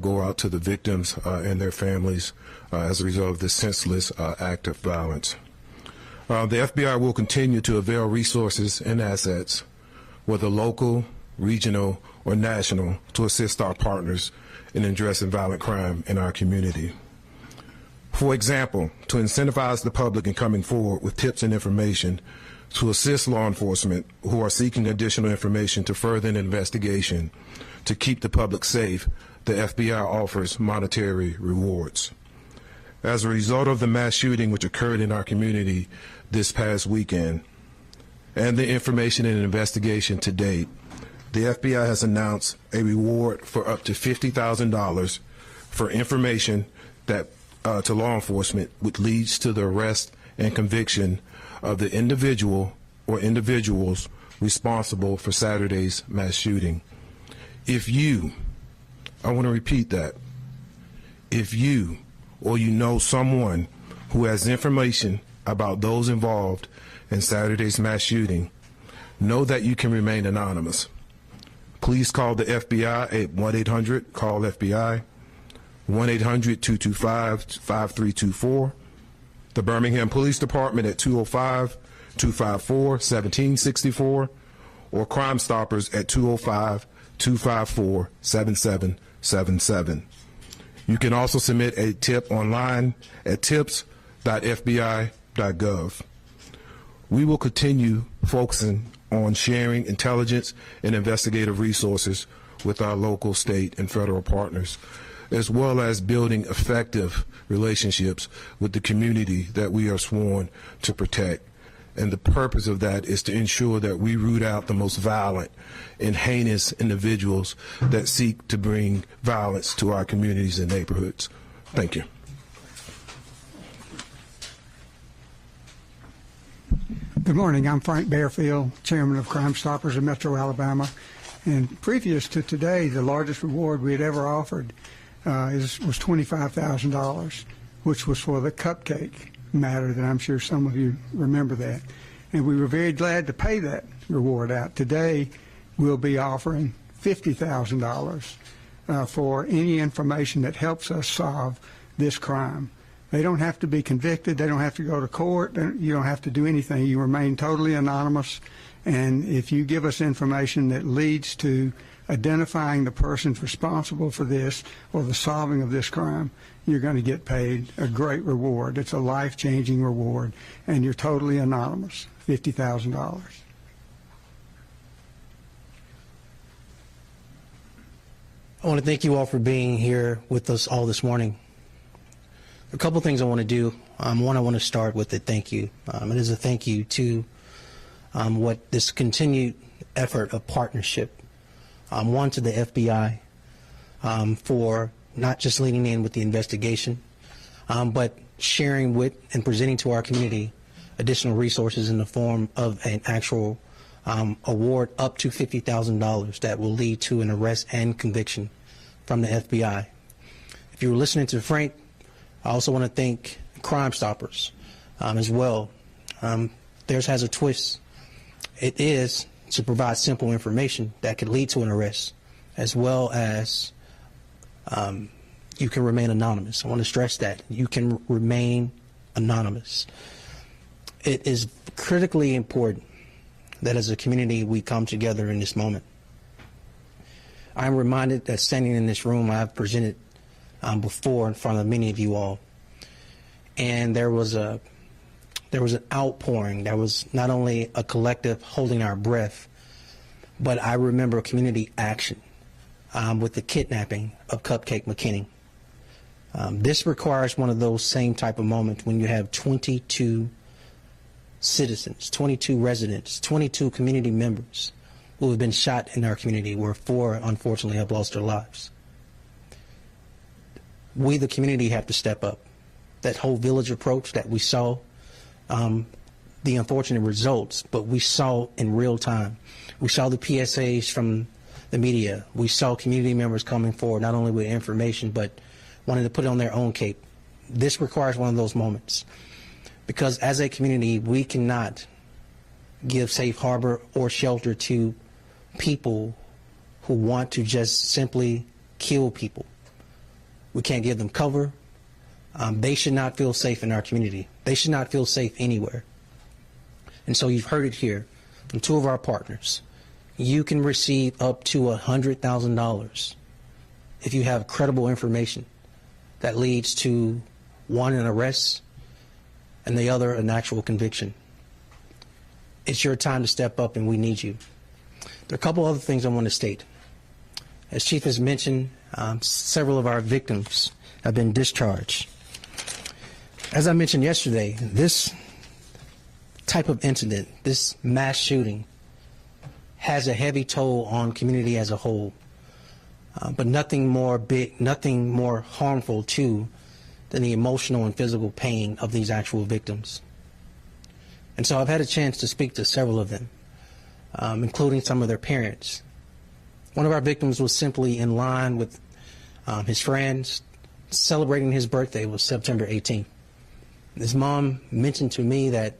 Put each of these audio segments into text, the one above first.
go out to the victims and their families as a result of this senseless act of violence. The FBI will continue to avail resources and assets, whether local, regional, or national, to assist our partners in addressing violent crime in our community. For example, to incentivize the public in coming forward with tips and information to assist law enforcement who are seeking additional information to further an investigation to keep the public safe, the FBI offers monetary rewards. As a result of the mass shooting which occurred in our community this past weekend and the information and investigation to date, the FBI has announced a reward for up to $50,000 for information that to law enforcement which leads to the arrest and conviction of the individual or individuals responsible for Saturday's mass shooting. If you, I want to repeat that, if you or you know someone who has information about those involved in Saturday's mass shooting, know that you can remain anonymous. Please call the FBI at 1-800-CALL-FBI, 1-800-225-5324, the Birmingham Police Department at 205-254-1764, or Crime Stoppers at 205-254-7777. You can also submit a tip online at tips.fbi.gov. We will continue focusing on sharing intelligence and investigative resources with our local, state, and federal partners, as well as building effective relationships with the community that we are sworn to protect. And the purpose of that is to ensure that we root out the most violent and heinous individuals that seek to bring violence to our communities and neighborhoods. Thank you. Good morning. I'm Frank Bearfield, Chairman of Crime Stoppers of Metro Alabama. And previous to today, the largest reward we had ever offered was $25,000, which was for the cupcake matter that I'm sure some of you remember that. And we were very glad to pay that reward out. Today, we'll be offering $50,000 for any information that helps us solve this crime. They don't have to be convicted. They don't have to go to court. You don't have to do anything. You remain totally anonymous. And if you give us information that leads to identifying the persons responsible for this or the solving of this crime, you're going to get paid a great reward. It's a life-changing reward, and you're totally anonymous, $50,000. I want to thank you all for being here with us all this morning. A couple things I want to do. One, I want to start with a thank you. It is a thank you to what this continued effort of partnership. One, to the FBI for not just leaning in with the investigation, but sharing with and presenting to our community additional resources in the form of an actual award up to $50,000 that will lead to an arrest and conviction from the FBI. If you were listening to Frank, I also want to thank Crime Stoppers as well. Theirs has a twist. It is to provide simple information that could lead to an arrest, as well as you can remain anonymous. I want to stress that. You can remain anonymous. It is critically important that as a community we come together in this moment. I'm reminded that standing in this room, I've presented before in front of many of you all, and there was an outpouring. There was not only a collective holding our breath, but I remember community action with the kidnapping of Cupcake McKinney. This requires one of those same type of moments when you have 22 citizens, 22 residents, 22 community members who have been shot in our community, where 4 unfortunately have lost their lives. We, the community, have to step up. That whole village approach that we saw, the unfortunate results, but we saw in real time. We saw the PSAs from the media. We saw community members coming forward, not only with information, but wanting to put it on their own cape. This requires one of those moments, because as a community, we cannot give safe harbor or shelter to people who want to just simply kill people. We can't give them cover. They should not feel safe in our community. They should not feel safe anywhere. And so you've heard it here from two of our partners. You can receive up to $100,000 if you have credible information that leads to one, an arrest, and the other, an actual conviction. It's your time to step up, and we need you. There are a couple other things I want to state. As Chief has mentioned, several of our victims have been discharged. As I mentioned yesterday, this type of incident, this mass shooting, has a heavy toll on community as a whole, but nothing more harmful too than the emotional and physical pain of these actual victims. And so I've had a chance to speak to several of them, including some of their parents. One of our victims was simply in line with his friends celebrating his birthday. Was September 18th. His mom mentioned to me that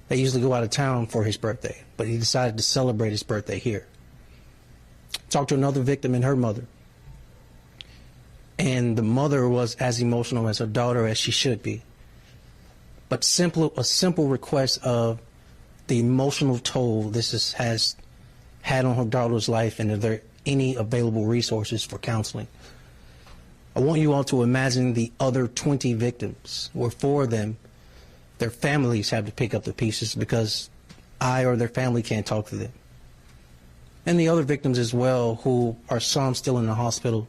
they usually go out of town for his birthday, but he decided to celebrate his birthday here. Talked to another victim and her mother. And the mother was as emotional as her daughter as she should be. But a simple request of the emotional toll this has had on her daughter's life, and are there any available resources for counseling. I want you all to imagine the other 20 victims, where 4 of them, their families have to pick up the pieces because I or their family can't talk to them. And the other victims as well, who are some still in the hospital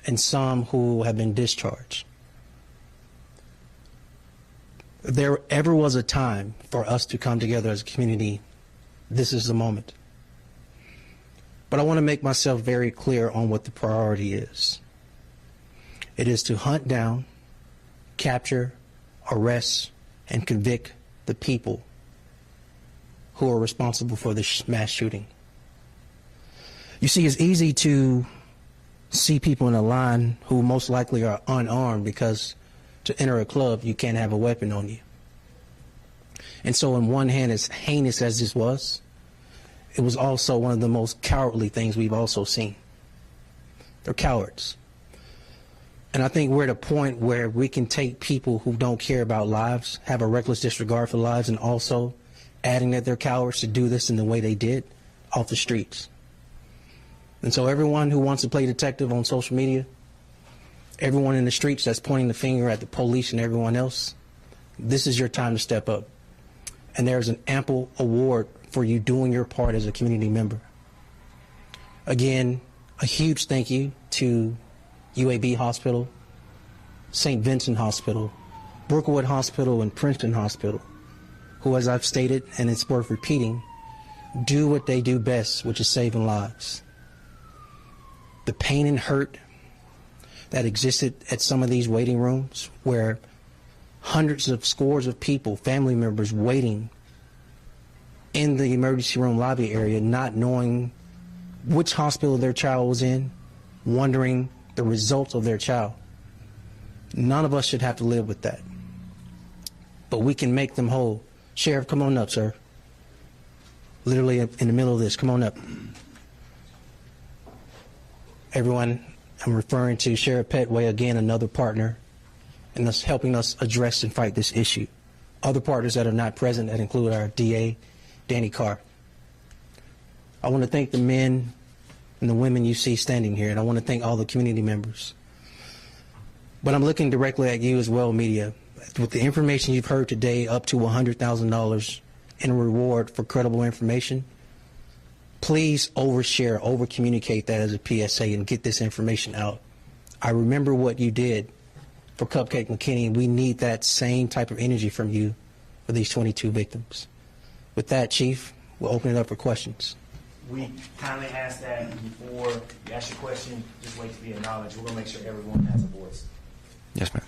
and some who have been discharged. If there ever was a time for us to come together as a community, this is the moment. But I want to make myself very clear on what the priority is. It is to hunt down, capture, arrest, and convict the people who are responsible for this mass shooting. You see, it's easy to see people in a line who most likely are unarmed, because to enter a club, you can't have a weapon on you. And so on one hand, as heinous as this was, it was also one of the most cowardly things we've also seen. They're cowards. And I think we're at a point where we can take people who don't care about lives, have a reckless disregard for lives, and also adding that they're cowards to do this in the way they did, off the streets. And so everyone who wants to play detective on social media, everyone in the streets that's pointing the finger at the police and everyone else, this is your time to step up. And there's an ample award for you doing your part as a community member. Again, a huge thank you to UAB Hospital, St. Vincent Hospital, Brookwood Hospital, and Princeton Hospital, who, as I've stated, and it's worth repeating, do what they do best, which is saving lives. The pain and hurt that existed at some of these waiting rooms, where hundreds of scores of people, family members, waiting in the emergency room lobby area, not knowing which hospital their child was in, wondering the results of their child. None of us should have to live with that. But we can make them whole. Sheriff, come on up, sir. Literally in the middle of this. Come on up. Everyone, I'm referring to Sheriff Petway, again, another partner, and us helping us address and fight this issue. Other partners that are not present, that include our DA, Danny Carr. I want to thank the men and the women you see standing here, and I want to thank all the community members. But I'm looking directly at you as well, media. With the information you've heard today, up to $100,000 in a reward for credible information, please overshare, over-communicate that as a PSA and get this information out. I remember what you did for Cupcake McKinney, and we need that same type of energy from you for these 22 victims. With that, Chief, we'll open it up for questions. We kindly ask that before you ask your question, just wait to be acknowledged. We're going to make sure everyone has a voice. Yes, ma'am.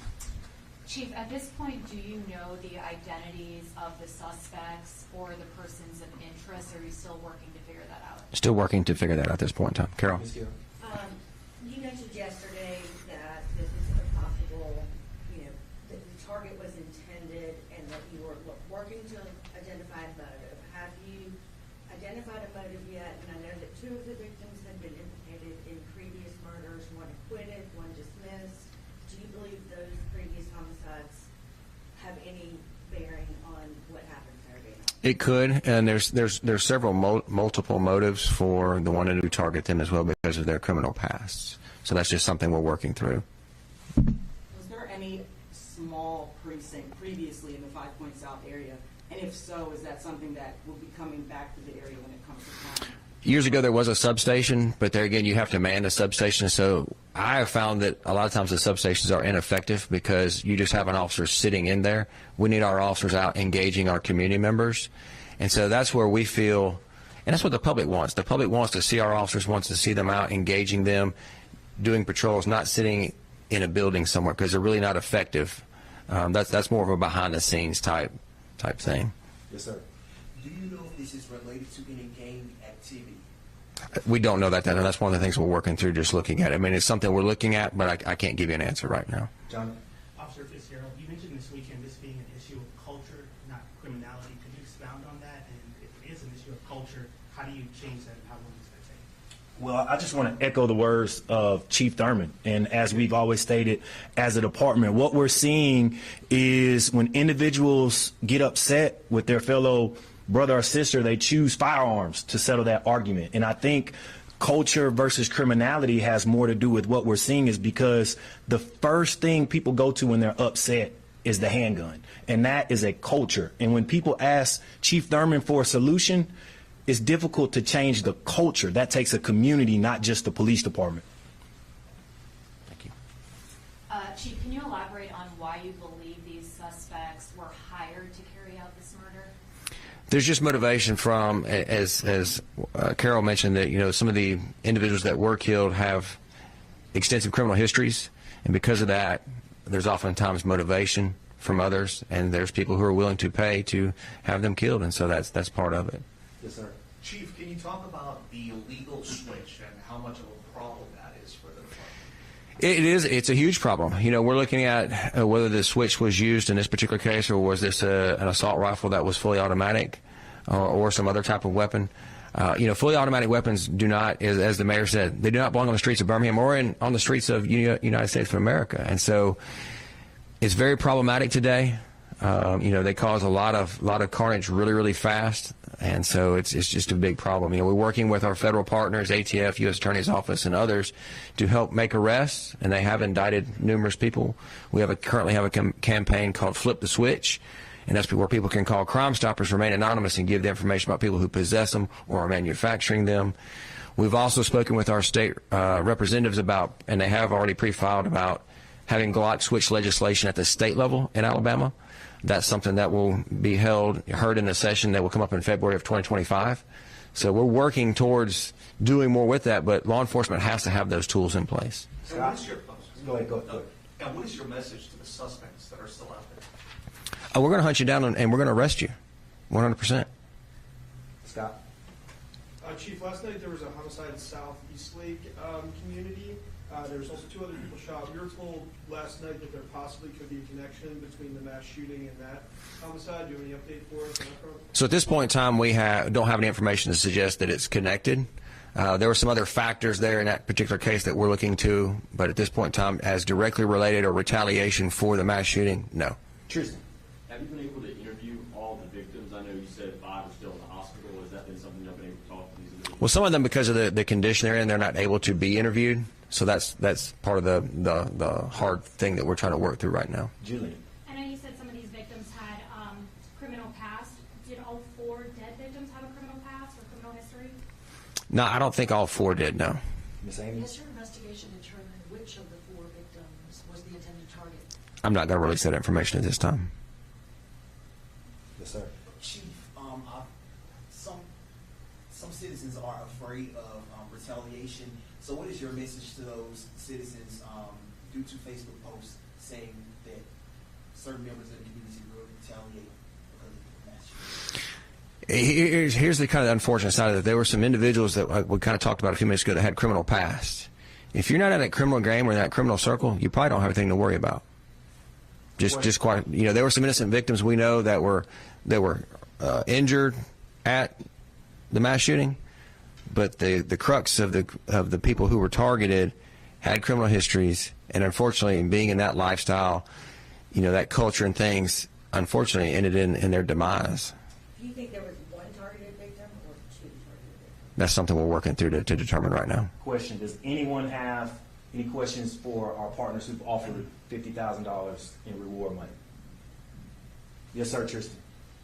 Chief, at this point, do you know the identities of the suspects or the persons of interest, or are you still working to figure that out? Still working to figure that out at this point in time. Carol? Ms. Gill. You mentioned yesterday that this is a possible, that the target was intended and that you were working to identify a motive. Have you identified a motive yet? And I know that 2 of the victims had been implicated in previous murders, one acquitted, one dismissed. It could, and there's several multiple motives for the one to target them as well because of their criminal pasts. So that's just something we're working through. Was there any small precinct previously in the 5 Point South area? And if so, is that something that will be coming back to the area when it comes to time? Years ago, there was a substation, but there again, you have to man the substation. So I have found that a lot of times the substations are ineffective because you just have an officer sitting in there. We need our officers out engaging our community members. And so that's where we feel, and that's what the public wants. The public wants to see our officers, wants to see them out engaging them, doing patrols, not sitting in a building somewhere because they're really not effective. That's more of a behind-the-scenes type thing. Yes, sir. Do you know if this is related to any gang activity? We don't know that, and that's one of the things we're working through, just looking at it. I mean, it's something we're looking at, but I can't give you an answer right now. John? Officer Fitzgerald, you mentioned this weekend this being an issue of culture, not criminality. Could you expound on that? And if it is an issue of culture, how do you change that and how long does that take? Well, I just want to echo the words of Chief Thurman. And as we've always stated, as a department, what we're seeing is when individuals get upset with their fellow brother or sister, they choose firearms to settle that argument. And I think culture versus criminality has more to do with what we're seeing is because the first thing people go to when they're upset is the handgun. And that is a culture. And when people ask Chief Thurman for a solution, it's difficult to change the culture. That takes a community, not just the police department. Thank you. Chief, can you elaborate on why you believe these suspects were hired to carry out this murder? There's just motivation from, as Carol mentioned, that some of the individuals that were killed have extensive criminal histories, and because of that, there's oftentimes motivation from others, and there's people who are willing to pay to have them killed, and so that's part of it. Yes, sir. Chief, can you talk about the illegal switch and how much of a problem that is for the department? It is. It's a huge problem. We're looking at whether the switch was used in this particular case, or was this an assault rifle that was fully automatic, or some other type of weapon. Fully automatic weapons do not, as the mayor said, they do not belong on the streets of Birmingham or on the streets of United States of America. And so, it's very problematic today. They cause a lot of carnage really, really fast, and so it's just a big problem. We're working with our federal partners, ATF, U.S. Attorney's Office, and others to help make arrests, and they have indicted numerous people. We currently have a campaign called Flip the Switch, and that's where people can call Crime Stoppers, remain anonymous, and give the information about people who possess them or are manufacturing them. We've also spoken with our state representatives about, and they have already pre-filed about having Glock switch legislation at the state level in Alabama. That's something that will be heard in a session that will come up in February of 2025. So we're working towards doing more with that, but law enforcement has to have those tools in place. And what is your, Go ahead. and what is your message to the suspects that are still out there? We're going to hunt you down and we're going to arrest you, 100%. Scott? Chief, last night there was a homicide in South Eastlake community. There was also 2 other people shot. We were told last night that there possibly could be a connection between the mass shooting and that homicide. Do you have any update for us on that front? So at this point in time, we don't have any information to suggest that it's connected. There were some other factors there in that particular case that we're looking to, but at this point in time, as directly related or retaliation for the mass shooting, no. Tristan? Have you been able to interview all the victims? I know you said 5 are still in the hospital. Has that been something you've been able to talk to these individuals? Well, some of them, because of the condition they're in, they're not able to be interviewed. So that's part of the hard thing that we're trying to work through right now. Julian? I know you said some of these victims had criminal past. Did all 4 dead victims have a criminal past or criminal history? No, I don't think all 4 did, no. Miss Amy? Has your investigation determined which of the 4 victims was the intended target? I'm not going to release that information at this time. Yes, sir. Chief, some citizens are afraid of retaliation. So what is your message to those citizens due to Facebook posts saying that certain members of the community will retaliate because of the mass shooting? Here's the kind of unfortunate side of it. There were some individuals that we kind of talked about a few minutes ago that had criminal past. If you're not in that criminal game or in that criminal circle, you probably don't have anything to worry about. Just quite, there were some innocent victims we know that were injured at the mass shooting, but the crux of the people who were targeted had criminal histories, and unfortunately, being in that lifestyle, that culture and things, unfortunately, ended in their demise. Do you think there was one targeted victim or two targeted victims? That's something we're working through to determine right now. Question: does anyone have any questions for our partners who've offered $50,000 in reward money? Yes, sir, Tristan.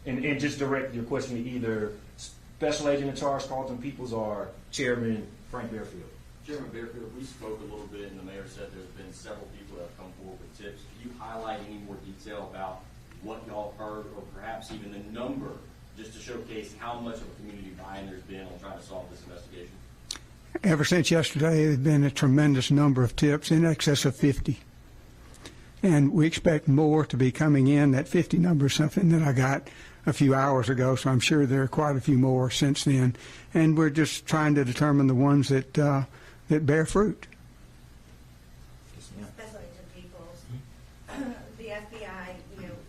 And just direct your question to either Special Agent in Charge Carlton Peoples or Chairman Frank Bearfield. Chairman Bearfield, we spoke a little bit, and the mayor said there's been several people that have come forward with tips. Could you highlight any more detail about what y'all heard, or perhaps even the number, just to showcase how much of a community buy-in there's been on trying to solve this investigation? Ever since yesterday, there's been a tremendous number of tips, in excess of 50. And we expect more to be coming in. That 50 number is something that I got a few hours ago, so I'm sure there are quite a few more since then. And we're just trying to determine the ones that bear fruit. Special Agent Peoples, the FBI,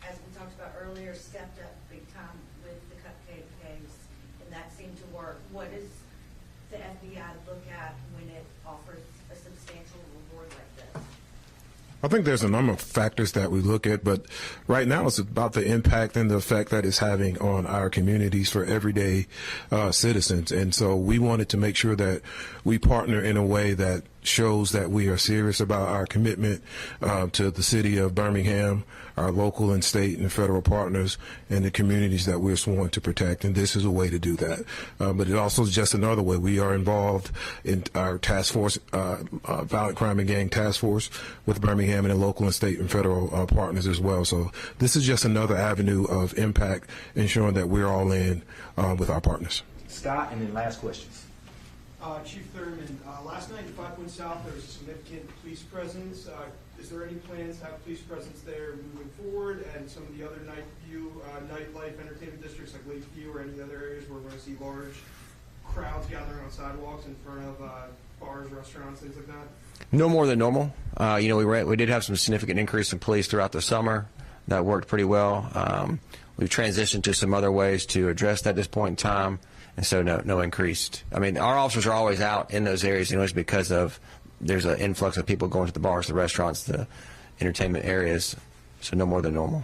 as we talked about earlier, stepped up big time with the cupcake case, and that seemed to work. What does the FBI look at when it offers a substantial reward like this? I think there's a number of factors that we look at, but right now it's about the impact and the effect that it's having on our communities for everyday citizens. And so we wanted to make sure that we partner in a way that shows that we are serious about our commitment to the city of Birmingham, our local and state and federal partners, and the communities that we're sworn to protect. And this is a way to do that. But it also is just another way. We are involved in our task force, violent crime and gang task force with Birmingham and the local and state and federal partners as well. So this is just another avenue of impact, ensuring that we're all in with our partners. Scott, and then last questions. Chief Thurman, last night in 5 Points South, there was a significant police presence. Is there any plans to have police presence there moving forward, and some of the other nightlife entertainment districts like Lakeview or any other areas where we're going to see large crowds gathering on sidewalks in front of bars, restaurants, things like that? No more than normal. We did have some significant increase in police throughout the summer. That worked pretty well. We've transitioned to some other ways to address that at this point in time. And so no increased. I mean, our officers are always out in those areas, because of there's an influx of people going to the bars, the restaurants, the entertainment areas. So no more than normal.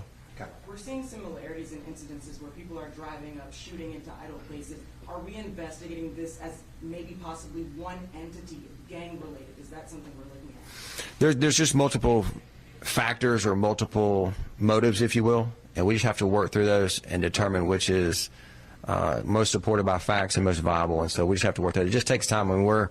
We're seeing similarities in incidences where people are driving up, shooting into idle places. Are we investigating this as maybe possibly one entity, gang related? Is that something we're looking at? There's just multiple factors or multiple motives, if you will, and we just have to work through those and determine which is most supported by facts and most viable. And so we just have to work through it. It just takes time. When we're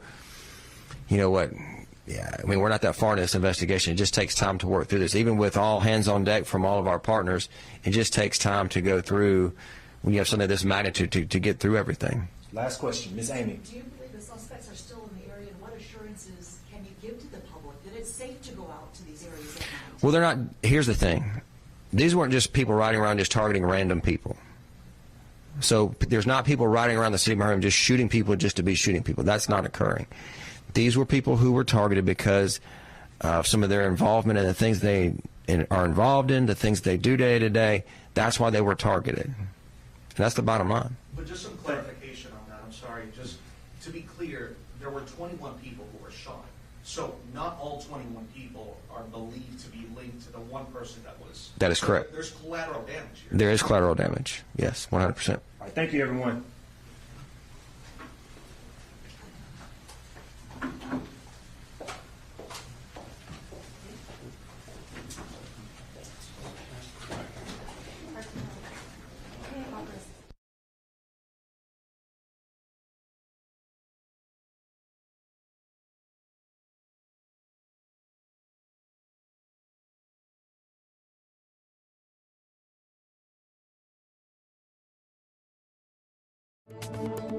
not that far in this investigation. It just takes time to work through this. Even with all hands on deck from all of our partners, it just takes time to go through when you have something of this magnitude to get through everything. Last question, Ms. Amy. Do you believe the suspects are still in the area, and what assurances can you give to the public that it's safe to go out to these areas at night? Well, they're not. Here's the thing. These weren't just people riding around just targeting random people. So there's not people riding around the city of Birmingham just shooting people just to be shooting people. That's not occurring. These were people who were targeted because of some of their involvement in the things they are involved in, the things they do day to day. That's why they were targeted. And that's the bottom line. But just some clarification on that. I'm sorry. Just to be clear, there were 21 people who were shot. So not all 21 people are believed to be linked to the one person that was. That is correct. There's collateral damage here. There is collateral damage. Yes, 100%. All right, thank you, everyone. Thank you.